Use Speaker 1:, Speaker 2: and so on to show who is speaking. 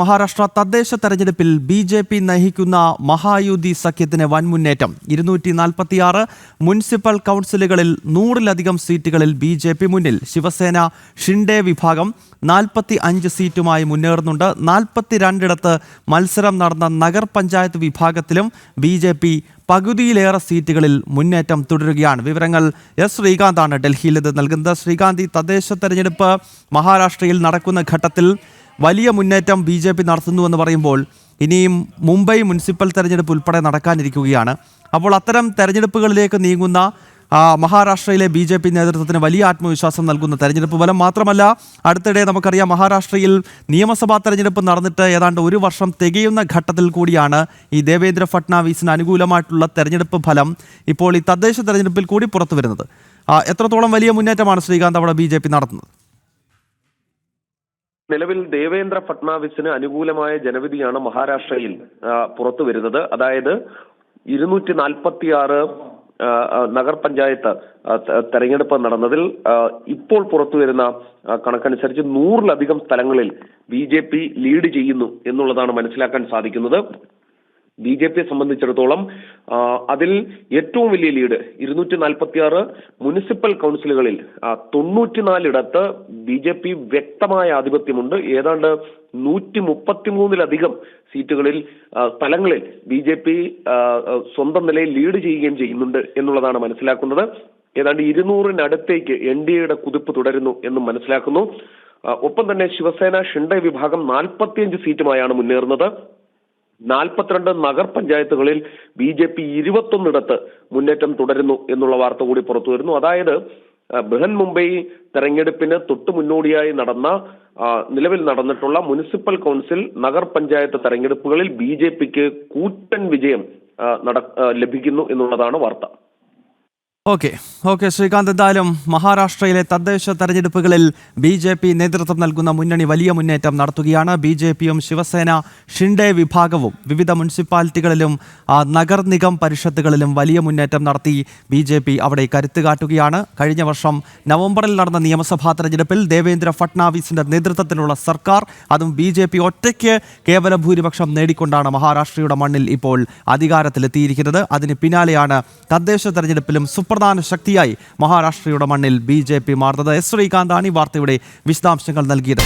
Speaker 1: മഹാരാഷ്ട്ര തദ്ദേശ തെരഞ്ഞെടുപ്പിൽ ബി.ജെ.പി. നയിക്കുന്ന മഹായുതി സഖ്യത്തിന് വൻ മുന്നേറ്റം. 246 മുനിസിപ്പൽ കൗൺസിലുകളിൽ 100-ലധികം സീറ്റുകളിൽ ബി.ജെ.പി. മുന്നിൽ. ശിവസേന ഷിൻഡെ വിഭാഗം 45 സീറ്റുമായി മുന്നേറുന്നുണ്ട്. 42ഇടത്ത് മത്സരം നടന്ന നഗർ പഞ്ചായത്ത് വിഭാഗത്തിലും ബി.ജെ.പി. പകുതിയിലേറെ സീറ്റുകളിൽ മുന്നേറ്റം തുടരുകയാണ്. വിവരങ്ങൾ എസ് ശ്രീകാന്താണ് ഡൽഹിയിൽ ഇത് നൽകുന്നത്. ശ്രീകാന്ത്, ഈ തദ്ദേശ തെരഞ്ഞെടുപ്പ് മഹാരാഷ്ട്രയിൽ നടക്കുന്ന ഘട്ടത്തിൽ വലിയ മുന്നേറ്റം ബി.ജെ.പി. നടത്തുന്നുവെന്ന് പറയുമ്പോൾ ഇനിയും മുംബൈ മുനിസിപ്പൽ തെരഞ്ഞെടുപ്പ് ഉൾപ്പെടെ നടക്കാനിരിക്കുകയാണ്. അപ്പോൾ അത്തരം തെരഞ്ഞെടുപ്പുകളിലേക്ക് നീങ്ങുന്ന മഹാരാഷ്ട്രയിലെ ബി.ജെ.പി. നേതൃത്വത്തിന് വലിയ ആത്മവിശ്വാസം നൽകുന്ന തെരഞ്ഞെടുപ്പ് ഫലം മാത്രമല്ല, അടുത്തിടെ നമുക്കറിയാം മഹാരാഷ്ട്രയിൽ നിയമസഭാ തെരഞ്ഞെടുപ്പ് നടന്നിട്ട് ഏതാണ്ട് ഒരു വർഷം തികയുന്ന ഘട്ടത്തിൽ കൂടിയാണ് ഈ ദേവേന്ദ്ര ഫട്നാവിസിന് അനുകൂലമായിട്ടുള്ള തെരഞ്ഞെടുപ്പ് ഫലം ഇപ്പോൾ ഈ തദ്ദേശ തെരഞ്ഞെടുപ്പിൽ കൂടി പുറത്തു വരുന്നത്. എത്രത്തോളം വലിയ മുന്നേറ്റമാണ് ശ്രീകാന്ത് അവിടെ ബി.ജെ.പി. നടത്തുന്നത്?
Speaker 2: നിലവിൽ ദേവേന്ദ്ര ഫട്നാവിസിന് അനുകൂലമായ ജനവിധിയാണ് മഹാരാഷ്ട്രയിൽ പുറത്തു വരുന്നത്. അതായത് 246 നഗർ പഞ്ചായത്ത് തെരഞ്ഞെടുപ്പ് നടന്നതിൽ ഇപ്പോൾ പുറത്തു വരുന്ന കണക്കനുസരിച്ച് 100-ലധികം സ്ഥലങ്ങളിൽ ബി.ജെ.പി. ലീഡ് ചെയ്യുന്നു എന്നുള്ളതാണ് മനസ്സിലാക്കാൻ സാധിക്കുന്നത്. ബി.ജെ.പിയെ സംബന്ധിച്ചിടത്തോളം അതിൽ ഏറ്റവും വലിയ ലീഡ് 246 മുനിസിപ്പൽ കൗൺസിലുകളിൽ 94ഇടത്ത് ബി.ജെ.പി. വ്യക്തമായ ആധിപത്യമുണ്ട്. ഏതാണ്ട് 133-ലധികം സീറ്റുകളിൽ സ്ഥലങ്ങളിൽ ബി.ജെ.പി. സ്വന്തം നിലയിൽ ലീഡ് ചെയ്യുകയും ചെയ്യുന്നുണ്ട് എന്നുള്ളതാണ് മനസ്സിലാക്കുന്നത്. ഏതാണ്ട് 200-നടുത്തേക്ക് എൻ.ഡി.എയുടെ കുതിപ്പ് തുടരുന്നു എന്നും മനസ്സിലാക്കുന്നു. ഒപ്പം തന്നെ ശിവസേന ഷിൻഡെ വിഭാഗം 45 സീറ്റുമായാണ് മുന്നേറുന്നത്. 42 നഗർ പഞ്ചായത്തുകളിൽ ബി.ജെ.പി. 21ഇടത്ത് മുന്നേറ്റം തുടരുന്നു എന്നുള്ള വാർത്ത കൂടി പുറത്തു വരുന്നു. അതായത് ബൃഹൻ മുംബൈ തെരഞ്ഞെടുപ്പിന് തൊട്ടു മുന്നോടിയായി നിലവിൽ നടന്നിട്ടുള്ള മുനിസിപ്പൽ കൗൺസിൽ നഗർ പഞ്ചായത്ത് തെരഞ്ഞെടുപ്പുകളിൽ ബി.ജെ.പിക്ക് കൂറ്റൻ വിജയം ലഭിക്കുന്നു എന്നുള്ളതാണ് വാർത്ത.
Speaker 1: ഓക്കെ ശ്രീകാന്ത്, എന്തായാലും മഹാരാഷ്ട്രയിലെ തദ്ദേശ തെരഞ്ഞെടുപ്പുകളിൽ ബി.ജെ.പി. നേതൃത്വം നൽകുന്ന മുന്നണി വലിയ മുന്നേറ്റം നടത്തുകയാണ്. ബി.ജെ.പിയും ശിവസേന ഷിൻഡെ വിഭാഗവും വിവിധ മുനിസിപ്പാലിറ്റികളിലും നഗർ നിഗം പരിഷത്തുകളിലും വലിയ മുന്നേറ്റം നടത്തി ബി.ജെ.പി. അവിടെ കരുത്ത് കാട്ടുകയാണ്. കഴിഞ്ഞ വർഷം നവംബറിൽ നടന്ന നിയമസഭാ തെരഞ്ഞെടുപ്പിൽ ദേവേന്ദ്ര ഫട്നാവിസിന്റെ നേതൃത്വത്തിലുള്ള സർക്കാർ, അതും ബി.ജെ.പി. ഒറ്റയ്ക്ക് കേവല ഭൂരിപക്ഷം നേടിക്കൊണ്ടാണ് മഹാരാഷ്ട്രയുടെ മണ്ണിൽ ഇപ്പോൾ അധികാരത്തിലെത്തിയിരിക്കുന്നത്. അതിന് പിന്നാലെയാണ് തദ്ദേശ തെരഞ്ഞെടുപ്പിലും സുപ്രധാന ശക്തിയായി മഹാരാഷ്ട്രയുടെ മണ്ണിൽ ബി.ജെ.പി. മാറുന്നത്. എസ് ശ്രീകാന്താണ് ഈ വാർത്തയുടെ വിശദാംശങ്ങൾ നൽകിയത്.